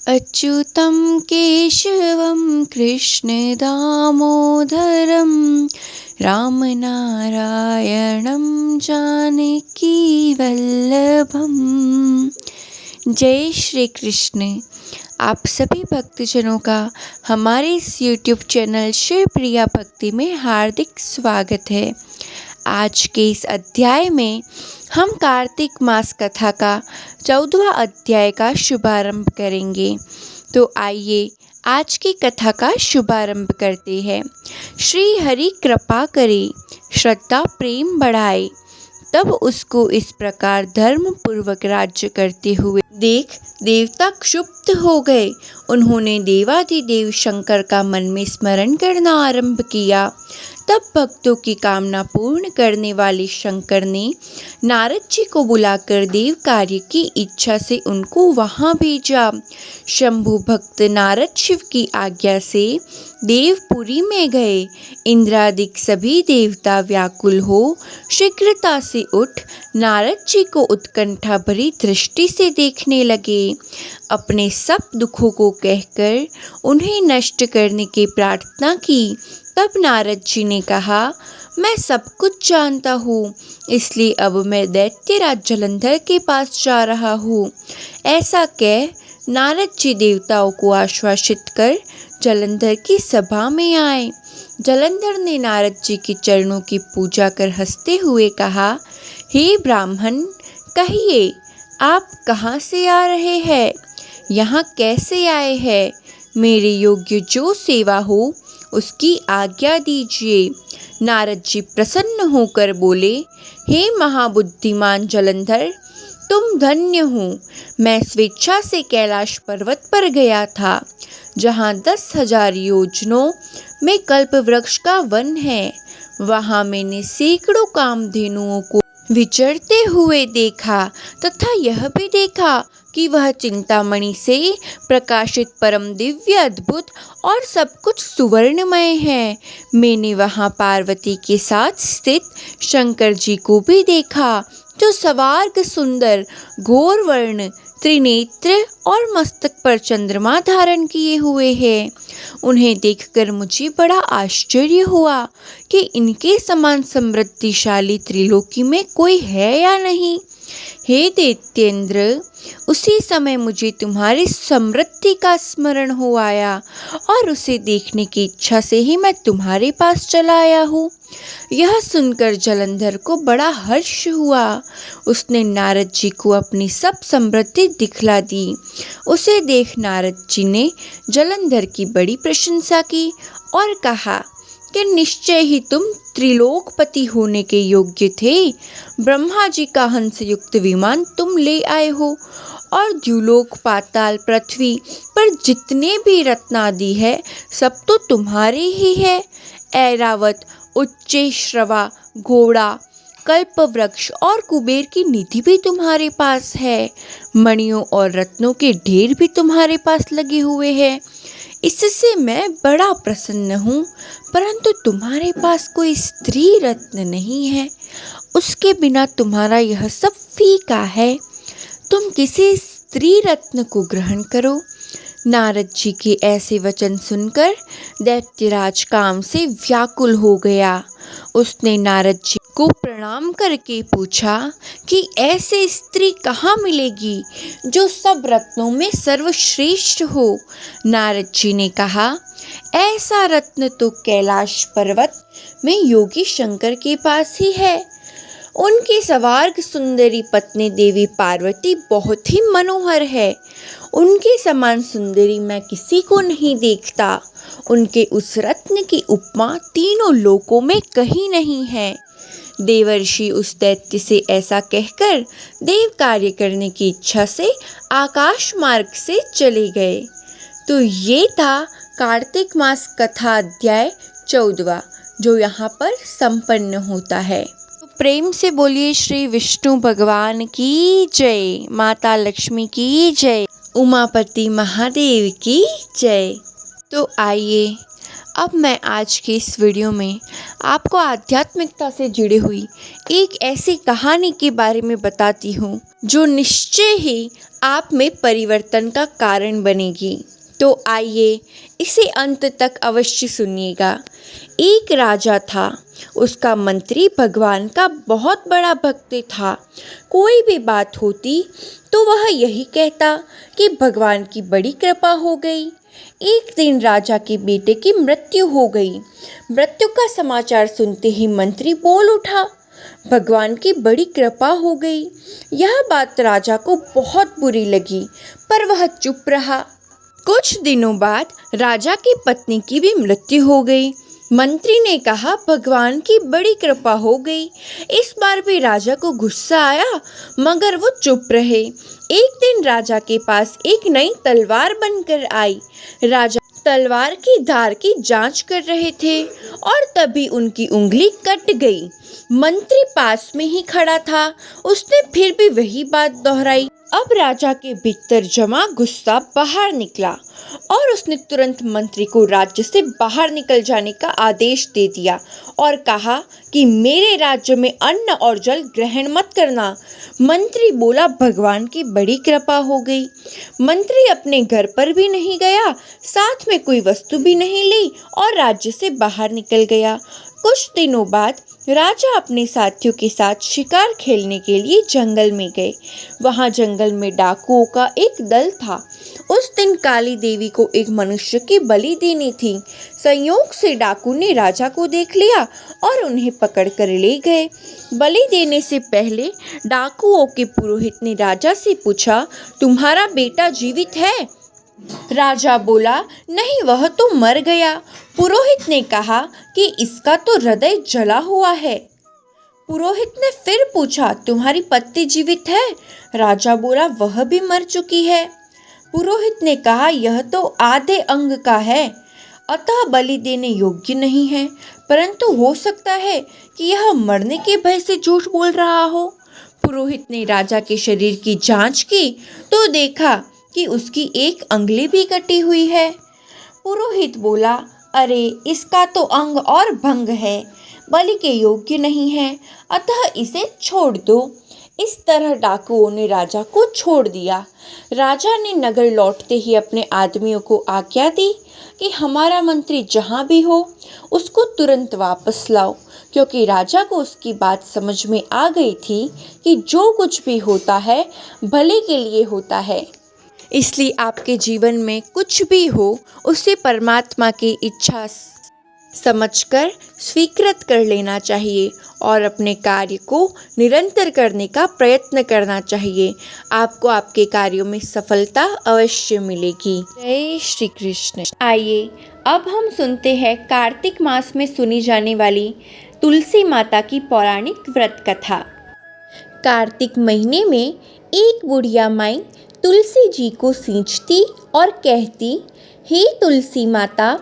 अच्युतं केशवं कृष्णदामोदरं रामनारायणं जानकीवल्लभम्। जय श्री कृष्ण। आप सभी भक्तजनों का हमारे इस YouTube चैनल शिव प्रिया भक्ति में हार्दिक स्वागत है। आज के इस अध्याय में हम कार्तिक मास कथा का 14वां अध्याय का शुभारंभ करेंगे। तो आइए आज की कथा का शुभारंभ करते हैं। श्री हरि कृपा करे, श्रद्धा प्रेम बढ़ाए, तब उसको इस प्रकार धर्म पूर्वक राज्य करते हुए देख देवता क्षुब्ध हो गए। उन्होंने देवाधिदेव शंकर का मन में स्मरण करना आरंभ किया। तब भक्तों की कामना पूर्ण करने वाले शंकर ने नारद जी को बुलाकर देव कार्य की इच्छा से उनको वहां भेजा। शंभु भक्त नारद शिव की आज्ञा से देवपुरी में गए। इंद्रादिक सभी देवता व्याकुल हो शीघ्रता से उठ नारद जी को उत्कंठा भरी दृष्टि से देखने लगे। अपने सब दुखों को कहकर उन्हें नष्ट करने की प्रार्थना की। तब नारद जी ने कहा, मैं सब कुछ जानता हूँ, इसलिए अब मैं दैत्यराज जलंधर के पास जा रहा हूँ। ऐसा कह नारद जी देवताओं को आश्वासित कर जलंधर की सभा में आए। जलंधर ने नारद जी के चरणों की पूजा कर हंसते हुए कहा, हे ब्राह्मण, कहिए आप कहाँ से आ रहे हैं, यहाँ कैसे आए हैं? मेरे योग्य जो सेवा हो उसकी आज्ञा दीजिए। नारद जी प्रसन्न होकर बोले, हे महाबुद्धिमान जलंधर, तुम धन्य हो। मैं स्वेच्छा से कैलाश पर्वत पर गया था, जहाँ 10,000 योजनों में कल्प वृक्ष का वन है। वहाँ मैंने सैकड़ों कामधेनुओं को विचरते हुए देखा तथा यह भी देखा कि वह चिंतामणि से प्रकाशित परम दिव्य अद्भुत और सब कुछ सुवर्णमय है। मैंने वहाँ पार्वती के साथ स्थित शंकर जी को भी देखा, जो सवार्ग सुंदर, घोर वर्ण, त्रिनेत्र और मस्तक पर चंद्रमा धारण किए हुए हैं। उन्हें देखकर मुझे बड़ा आश्चर्य हुआ कि इनके समान समृद्धिशाली त्रिलोकी में कोई है या नहीं। हे दैत्येंद्र, उसी समय मुझे तुम्हारी समृद्धि का स्मरण हो आया और उसे देखने की इच्छा से ही मैं तुम्हारे पास चला आया हूँ। यह सुनकर जलंधर को बड़ा हर्ष हुआ। उसने नारद जी को अपनी सब समृद्धि दिखला दी। उसे देख नारद जी ने जलंधर की बड़ी प्रशंसा की और कहा कि निश्चय ही तुम त्रिलोकपति होने के योग्य थे। ब्रह्मा जी का हंस युक्त विमान तुम ले आए हो और द्युलोक, पाताल, पृथ्वी पर जितने भी रत्नादि है सब तो तुम्हारे ही है। ऐरावत, उच्चैश्रवा, घोड़ा, कल्प वृक्ष और कुबेर की निधि भी तुम्हारे पास है। मणियों और रत्नों के ढेर भी तुम्हारे पास लगे हुए हैं। इससे मैं बड़ा प्रसन्न हूँ, परंतु तुम्हारे पास कोई स्त्री रत्न नहीं है। उसके बिना तुम्हारा यह सब फीका है। तुम किसी स्त्री रत्न को ग्रहण करो। नारद जी के ऐसे वचन सुनकर दैत्यराज काम से व्याकुल हो गया। उसने नारद जी को प्रणाम करके पूछा कि ऐसे स्त्री कहाँ मिलेगी जो सब रत्नों में सर्वश्रेष्ठ हो। नारद जी ने कहा, ऐसा रत्न तो कैलाश पर्वत में योगी शंकर के पास ही है। उनकी सवार्ग सुंदरी पत्नी देवी पार्वती बहुत ही मनोहर है। उनके समान सुंदरी मैं किसी को नहीं देखता। उनके उस रत्न की उपमा तीनों लोकों में कहीं नहीं है। देवर्षि उस दैत्य से ऐसा कहकर देव कार्य करने की इच्छा से आकाश मार्ग से चले गए। तो ये था कार्तिक मास कथा अध्याय 14वां, जो यहाँ पर संपन्न होता है। प्रेम से बोलिए श्री विष्णु भगवान की जय, माता लक्ष्मी की जय, उमापति महादेव की जय। तो आइए अब मैं आज के इस वीडियो में आपको आध्यात्मिकता से जुड़ी हुई एक ऐसी कहानी के बारे में बताती हूँ जो निश्चय ही आप में परिवर्तन का कारण बनेगी। तो आइए इसे अंत तक अवश्य सुनिएगा। एक राजा था, उसका मंत्री भगवान का बहुत बड़ा भक्त था। कोई भी बात होती तो वह यही कहता कि भगवान की बड़ी कृपा हो गई। एक दिन राजा के बेटे की मृत्यु हो गई। मृत्यु का समाचार सुनते ही मंत्री बोल उठा, भगवान की बड़ी कृपा हो गई। यह बात राजा को बहुत बुरी लगी, पर वह चुप रहा। कुछ दिनों बाद राजा की पत्नी की भी मृत्यु हो गई। मंत्री ने कहा, भगवान की बड़ी कृपा हो गई। इस बार भी राजा को गुस्सा आया, मगर वो चुप रहे। एक दिन राजा के पास एक नई तलवार बनकर आई। राजा तलवार की धार की जांच कर रहे थे और तभी उनकी उंगली कट गई। मंत्री पास में ही खड़ा था, उसने फिर भी वही बात दोहराई। अब राजा के भीतर जमा गुस्सा बाहर निकला और उसने तुरंत मंत्री को राज्य से बाहर निकल जाने का आदेश दे दिया और कहा कि मेरे राज्य में अन्न और जल ग्रहण मत करना। मंत्री बोला, भगवान की बड़ी कृपा हो गई। मंत्री अपने घर पर भी नहीं गया, साथ में कोई वस्तु भी नहीं ली और राज्य से बाहर निकल गया। कुछ दिनों बाद राजा अपने साथियों के साथ शिकार खेलने के लिए जंगल में गए। वहां जंगल में डाकुओं का एक दल था। उस दिन काली देवी को एक मनुष्य की बलि देनी थी। संयोग से डाकू ने राजा को देख लिया और उन्हें पकड़ कर ले गए। बलि देने से पहले डाकुओं के पुरोहित ने राजा से पूछा, तुम्हारा बेटा जीवित है? राजा बोला, नहीं, वह तो मर गया। पुरोहित ने कहा कि इसका तो हृदय जला हुआ है। पुरोहित ने फिर पूछा, तुम्हारी पत्नी जीवित है? राजा बोला, वह भी मर चुकी है। पुरोहित ने कहा, यह तो आधे अंग का है, अतः बलि देने योग्य नहीं है, परंतु हो सकता है कि यह मरने के भय से झूठ बोल रहा हो। पुरोहित ने राजा के शरीर की जांच की तो देखा कि उसकी एक अंगुली भी कटी हुई है। पुरोहित बोला, अरे, इसका तो अंग और भंग है, बलि के योग्य नहीं है, अतः इसे छोड़ दो। इस तरह डाकुओं ने राजा को छोड़ दिया। राजा ने नगर लौटते ही अपने आदमियों को आज्ञा दी कि हमारा मंत्री जहाँ भी हो उसको तुरंत वापस लाओ, क्योंकि राजा को उसकी बात समझ में आ गई थी कि जो कुछ भी होता है भले के लिए होता है। इसलिए आपके जीवन में कुछ भी हो उसे परमात्मा की इच्छा समझकर स्वीकृत कर लेना चाहिए और अपने कार्य को निरंतर करने का प्रयत्न करना चाहिए। आपको आपके कार्यों में सफलता अवश्य मिलेगी। जय श्री कृष्ण। आइए अब हम सुनते हैं कार्तिक मास में सुनी जाने वाली तुलसी माता की पौराणिक व्रत कथा। कार्तिक महीने में एक बुढ़िया माई तुलसी जी को सींचती और कहती, हे तुलसी माता,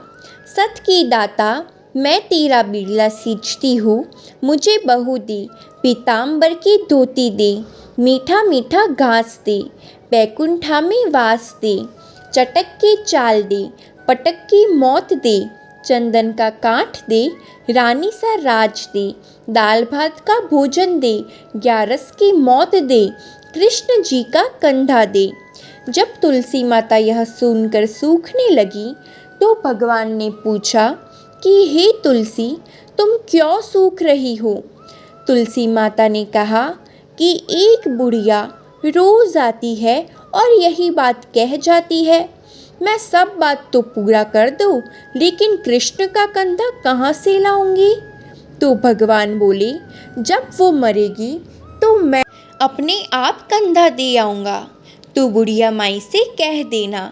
सत की दाता, मैं तेरा बिरला सींचती हूँ, मुझे बहू दे, पीताम्बर की धोती दे, मीठा मीठा घास दे, बैकुंठा में वास दे, चटक की चाल दे, पटक की मौत दे, चंदन का काठ दे, रानी सा राज दे, दाल भात का भोजन दे, ग्यारस की मौत दे, कृष्ण जी का कंधा दे। जब तुलसी माता यह सुनकर सूखने लगी तो भगवान ने पूछा कि हे तुलसी, तुम क्यों सूख रही हो? तुलसी माता ने कहा कि एक बुढ़िया रोज आती है और यही बात कह जाती है, मैं सब बात तो पूरा कर दूं, लेकिन कृष्ण का कंधा कहाँ से लाऊंगी? तो भगवान बोले, जब वो मरेगी तो मैं अपने आप कंधा दे आऊँगा, तो बुढ़िया माई से कह देना।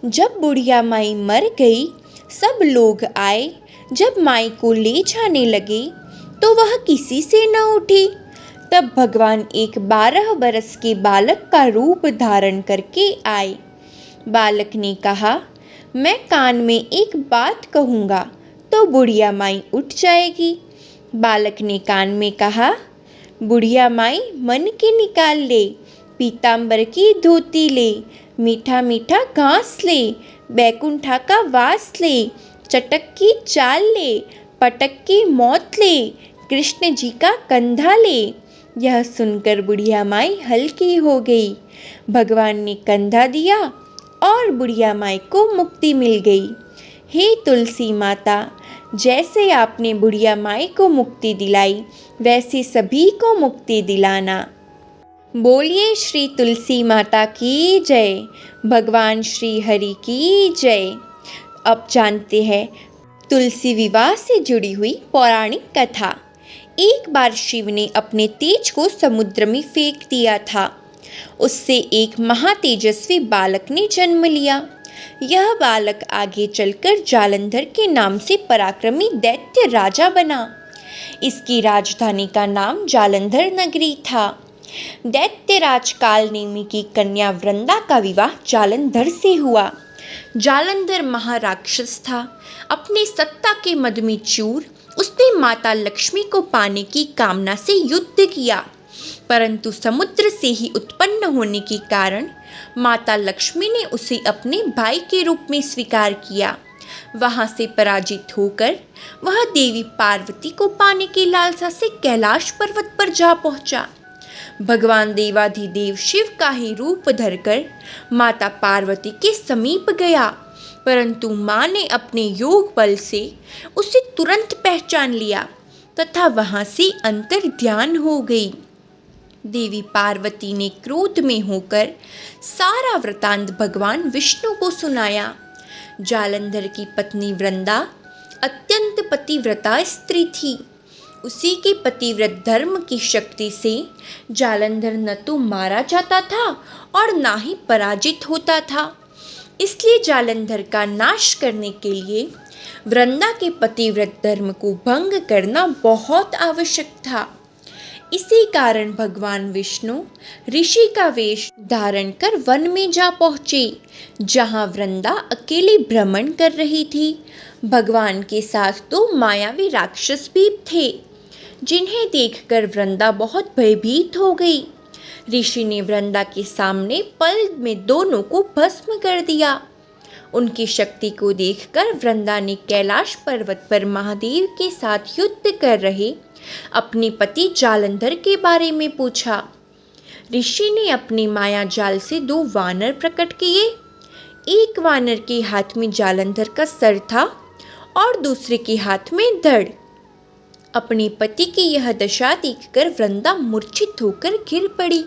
जब बुढ़िया माई मर गई, सब लोग आए। जब माई को ले जाने लगे तो वह किसी से न उठी। तब भगवान एक 12 बरस के बालक का रूप धारण करके आए। बालक ने कहा, मैं कान में एक बात कहूँगा तो बुढ़िया माई उठ जाएगी। बालक ने कान में कहा, बुढ़िया माई मन के निकाल ले, पीताम्बर की धोती ले, मीठा मीठा घास ले, बैकुंठा का वास ले, चटक की चाल ले, पटक की मौत ले, कृष्ण जी का कंधा ले। यह सुनकर बुढ़िया माई हल्की हो गई। भगवान ने कंधा दिया और बुढ़िया माई को मुक्ति मिल गई। हे तुलसी माता, जैसे आपने बुढ़िया माई को मुक्ति दिलाई, वैसे सभी को मुक्ति दिलाना। बोलिए श्री तुलसी माता की जय, भगवान श्री हरि की जय। अब जानते हैं तुलसी विवाह से जुड़ी हुई पौराणिक कथा। एक बार शिव ने अपने तेज को समुद्र में फेंक दिया था। उससे एक महातेजस्वी बालक ने जन्म लिया। यह बालक आगे चलकर जालंधर के नाम से पराक्रमी दैत्य राजा बना। इसकी राजधानी का नाम जालंधर नगरी था। दैत्यराज कालनेमी की कन्या वृंदा का विवाह जालंधर से हुआ। जालंधर महाराक्षस था। अपनी सत्ता के मद में चूर उसने माता लक्ष्मी को पाने की कामना से युद्ध किया, परंतु समुद्र से ही उत्पन्न होने के कारण माता लक्ष्मी ने उसे अपने भाई के रूप में स्वीकार किया। वहां से पराजित होकर वह देवी पार्वती को पाने की लालसा से कैलाश पर्वत पर जा पहुंचा। भगवान देवाधिदेव शिव का ही रूप धरकर माता पार्वती के समीप गया, परंतु माँ ने अपने योग बल से उसे तुरंत पहचान लिया तथा वहां से अंतर्ध्यान हो गई। देवी पार्वती ने क्रोध में होकर सारा वृतांत भगवान विष्णु को सुनाया। जालंधर की पत्नी वृंदा अत्यंत पतिव्रता स्त्री थी। उसी के पतिव्रत धर्म की शक्ति से जालंधर न तो मारा जाता था और ना ही पराजित होता था। इसलिए जालंधर का नाश करने के लिए वृंदा के पतिव्रत धर्म को भंग करना बहुत आवश्यक था। इसी कारण भगवान विष्णु ऋषि का वेश धारण कर वन में जा पहुँचे, जहाँ वृंदा अकेली भ्रमण कर रही थी। भगवान के साथ दो मायावी राक्षस भी थे, जिन्हें देखकर वृंदा बहुत भयभीत हो गई। ऋषि ने वृंदा के सामने पल में दोनों को भस्म कर दिया। उनकी शक्ति को देखकर वृंदा ने कैलाश पर्वत पर महादेव के साथ युद्ध कर रहे अपने पति जालंधर के बारे में पूछा। ऋषि ने अपनी माया जाल से दो वानर प्रकट किए। एक वानर के हाथ में जालंधर का सर था और दूसरे के हाथ में धड़। अपने पति की यह दशा देखकर वृंदा मूर्छित होकर गिर पड़ी।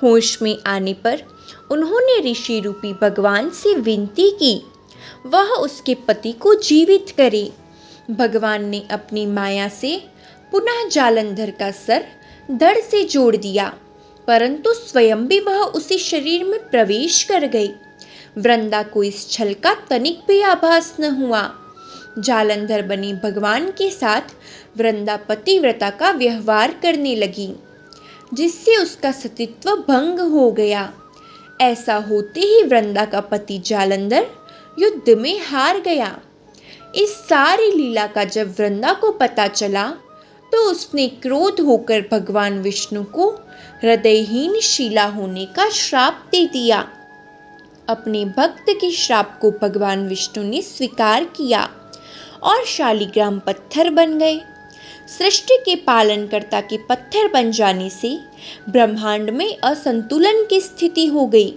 होश में आने पर उन्होंने ऋषि रूपी भगवान से विनती की वह उसके पति को जीवित करे। भगवान ने अपनी माया से पुनः जालंधर का सर धड़ से जोड़ दिया, परंतु स्वयं भी वह उसी शरीर में प्रवेश कर गई। वृंदा को इस छल का तनिक भी आभास न हुआ। जालंधर बने भगवान के साथ वृंदा पतिव्रता का व्यवहार करने लगी, जिससे उसका सतीत्व भंग हो गया। ऐसा होते ही वृंदा का पति जालंधर युद्ध में हार गया। इस सारी लीला का जब वृंदा को पता चला तो उसने क्रोध होकर भगवान विष्णु को हृदयहीन शिला होने का श्राप दे दिया। अपने भक्त के श्राप को भगवान विष्णु ने स्वीकार किया और शालिग्राम पत्थर बन गए। सृष्टि के पालनकर्ता के पत्थर बन जाने से ब्रह्मांड में असंतुलन की स्थिति हो गई।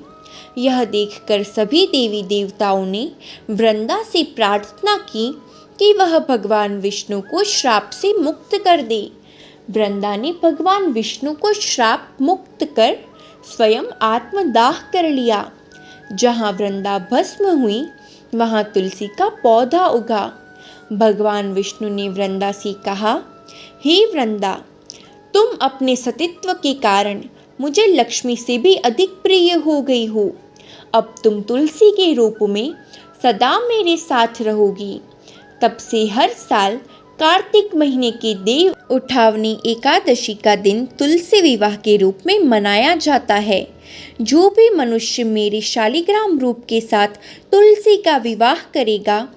यह देखकर सभी देवी देवताओं ने वृंदा से प्रार्थना की कि वह भगवान विष्णु को श्राप से मुक्त कर दे। वृंदा ने भगवान विष्णु को श्राप मुक्त कर स्वयं आत्मदाह कर लिया। जहाँ वृंदा भस्म हुई वहाँ तुलसी का पौधा उगा। भगवान विष्णु ने वृंदा से कहा, हे वृंदा, तुम अपने सतीत्व के कारण मुझे लक्ष्मी से भी अधिक प्रिय हो गई हो। अब तुम तुलसी के रूप में सदा मेरे साथ रहोगी। तब से हर साल कार्तिक महीने के देव उठावनी एकादशी का दिन तुलसी विवाह के रूप में मनाया जाता है। जो भी मनुष्य मेरे शालिग्राम रूप के साथ तुलसी का विवाह करेगा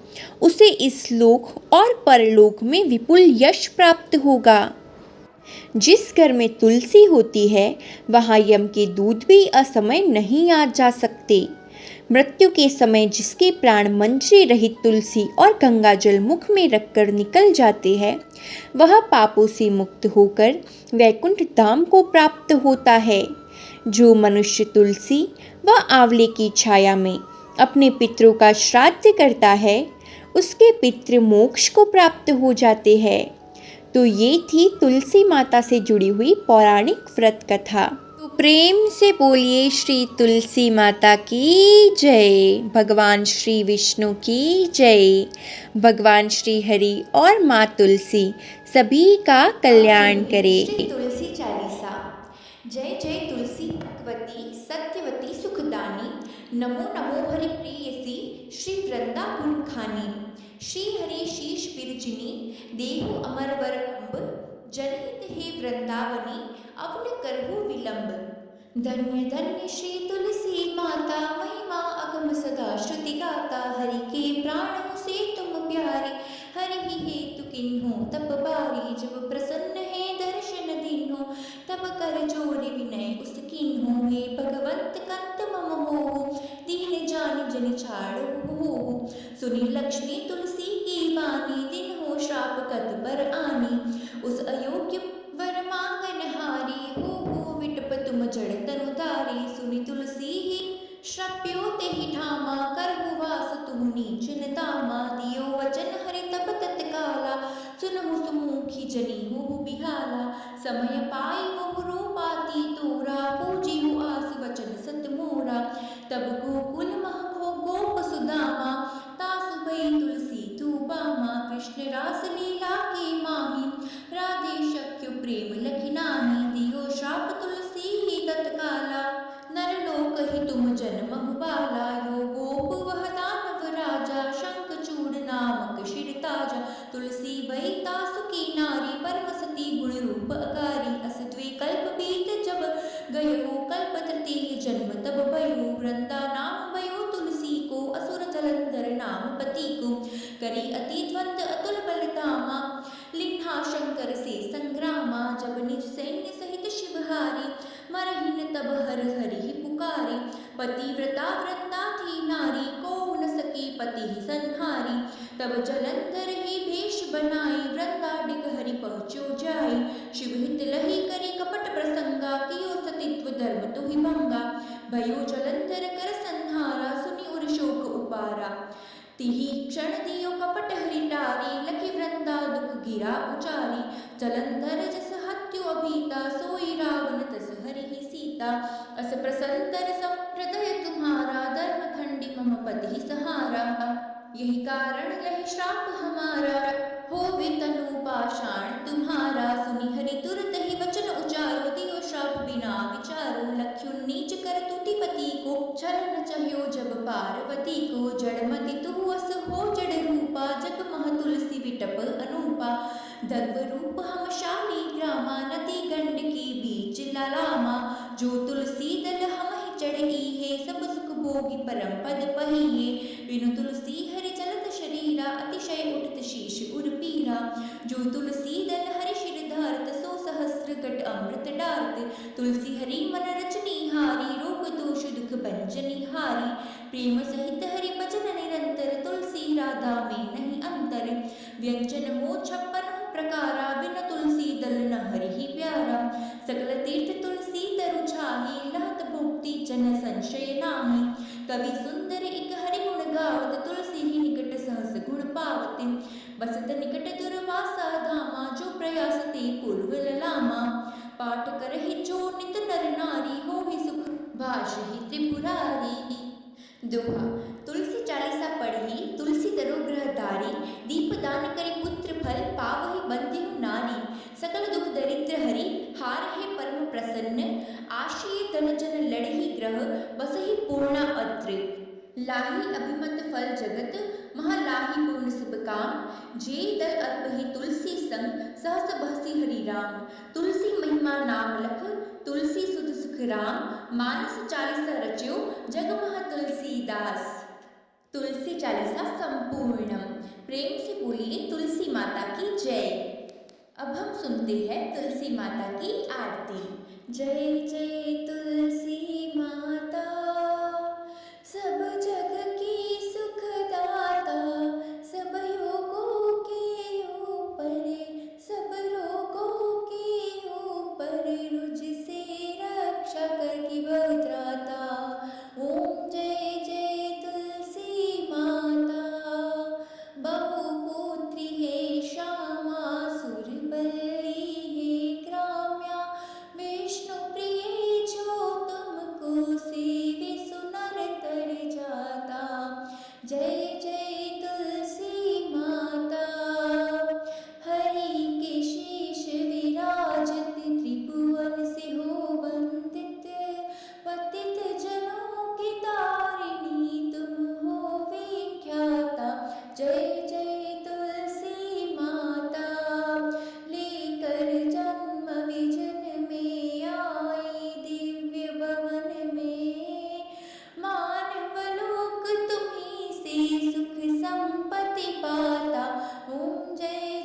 उसे इस लोक और परलोक में विपुल यश प्राप्त होगा। जिस घर में तुलसी होती है वहाँ यम के दूत भी असमय नहीं आ जा सकते। मृत्यु के समय जिसके प्राण मंजरी रहित तुलसी और गंगाजल मुख में रखकर निकल जाते हैं, वह पापों से मुक्त होकर वैकुंठ धाम को प्राप्त होता है। जो मनुष्य तुलसी व आंवले की छाया में अपने पितरों का श्राद्ध करता है, उसके पितृ मोक्ष को प्राप्त हो जाते हैं। तो ये थी तुलसी माता से जुड़ी हुई पौराणिक व्रत कथा। तो प्रेम से बोलिए श्री तुलसी माता की जय, भगवान श्री विष्णु की जय, भगवान श्री हरि और माँ तुलसी सभी का कल्याण करे। तुलसी चालीसा। जय जय तुलसी भगवती सत्यवती सुखदानी, नमो नमो हरि प्रियसी श्री वृंदावन खानी। श्री हरि शीश बिरजिनी देहु अमर वर अम्ब, जनहित हे वृंदावनी अब न करहु विलंब। धन्य धन्य श्री तुलसी माता, महिमा अगम सदा श्रुति गाता। हरि के प्राणों से तुम प्यारे, हरि ही हेतु किन्हो तप बारी। जब प्रसन्न है दर्शन दीन्हो, तब कर जोर विनय उस कीन्हो। हे भगवंत कंत मम होहु, दीन जान जन छाड़हु होहु। सुनी लक्ष्मी तुलसी की वाणी, दिन हो श्राप कत पर आनी। उस अयोग्य वर मांगन हारी, हो विटप तुम जड़ तनु धारी। सुनी तुलसी ही श्रप्यो ते ही ठामा, करहु वास तुहु नीच न तामा। दियो वचन हरि तब तत्काला, सुनहु सुमुखी जनी होहु बिहाला। समय पाई मोहु रूपाती तोरा, पूजिहु आस वचन सत मोरा। तब गोकुल मह खो गोप सुदामा, तासु भई तुलसी तू बामा। कृष्ण रास लीला के माही, राधे शक्य प्रेम लखि नाहि। दियो श्राप तुलसी ही तत्काला, नर लोक ही तुम जन्महु बाला। यो गोप वह दानव राजा, शंख चूड़ नामक शिर ताजा। तुलसी भई तासु की नारी, परम सती गुण रूप अकारी। अस द्वे कल्प बीत जब गयो, कल्प तृतीय जन्म तब भयो। वृंदा नाम भयो तुलसी को, असुर जलंधर नाम पति को। करी अति द्वंद अतुल बल धामा, लिन्हा शंकर से संग्रामा। जब निज सैन्य सहित शिवहारी, मरहि न तब हर हरि पुकारी। पतिव्रता वृंदा थी नारी, को न सकी पति ही संहारी। तब जलंधर ही भेष बनाई, वृंदा डिग हरि पहुँचो जाई। शिव हित लही करी कपट प्रसंगा, कियो सतित्व धर्म तुहि भंगा। भयो जलंधर कर संहारा, सुनि उर शोक उपारा। तिहि क्षण दियो कपट हरि टारी, लखि वृंदा दुख गिरा उचारी। जलंधर जस हत्यु अभीता, सोई रावण तस हरि ही सीता। अस प्रसंतर सब हृदय तुम्हारा, धर्म खंडी मम पति ही सहारा। यही कारण लहि श्राप हमारा, होवे तनु पाषाण तुम्हारा। सुनि हरि तुरत ही वचन उचारो, दियो श्राप बिना विचारो। लख्युन नीच कर तुति पति को, छल न चह्यो जब पार्वती को। जड़मति तुहु अस हो जड़ रूपा, जग मह तुलसी विटप अनूपा। दग्व रूप हम शाली ग्रामा, नदी गंड की बीच लालामा। जो तुलसी दल हम ही चढ़ी है, सब सुख भोगी परम पद पहिए। बिनु तुलसी हरि जलत शरीरा, अतिशय उठत शीश उर पीरा। जो तुलसी दल हरि शिर धारत, सो सहस्र कट अमृत डारत। तुलसी हरि मन रचनी हारी, रोग दोष दुख भंजनी हारी। प्रेम सहित हरि भजन निरंतर, तुलसी राधा में नहीं अंतर। व्यंजन हो 56 प्रकारा, बिन तुलसी दल न हरि ही प्यारा। सकल तीर्थ तुलसी तरु छाही, लहत भुक्ति जन संशय नाही। कवि सुंदर एक हरि गुण गावत, तुलसी ही निकट सहस गुण पावत। बसत निकट दुर्वासा धामा, जो प्रयास ते पूर्व ललामा। पाठ करहि जो नित नर नारी, होहि सुख भाषहि त्रिपुरारी। दोहा। तुलसी चालीसा पढ़ी तुलसी तरो गृहधारी, दीपदान करे पुत्र फल, पावहि बंधिहु नारी। सकल दुख दरिद्र हरि हारहि परम प्रसन्न, आशीय धन जन लड़हि ग्रह, बसहि पूर्णा अत्र। लाही अभिमत फल जगत, महा लाही पूर्ण सब काम। जे दल अर्पहि तुलसी संग, सहस बहसि हरि राम। तुलसी महिमा नाम लख, तुलसी सुध सुख राम। मानस चालीसा रच्यो, जगमह तुलसीदास। तुलसी चालीसा संपूर्णम। प्रेम से बोलिए तुलसी माता की जय। अब हम सुनते हैं तुलसी माता की आरती। जय जय तुलसी माता, सब जय जय तुलसी माता। हरि के शीश विराजत त्रिभुवन से हो वंदित। पतित जनों की तारिणी तुम हो विख्याता। जय जय तुलसी माता। लेकर जन्म विजन में आई दिव्य भवन में। मानवलोक तुम्हीं से सुख संपत्ति पाता। ओम जय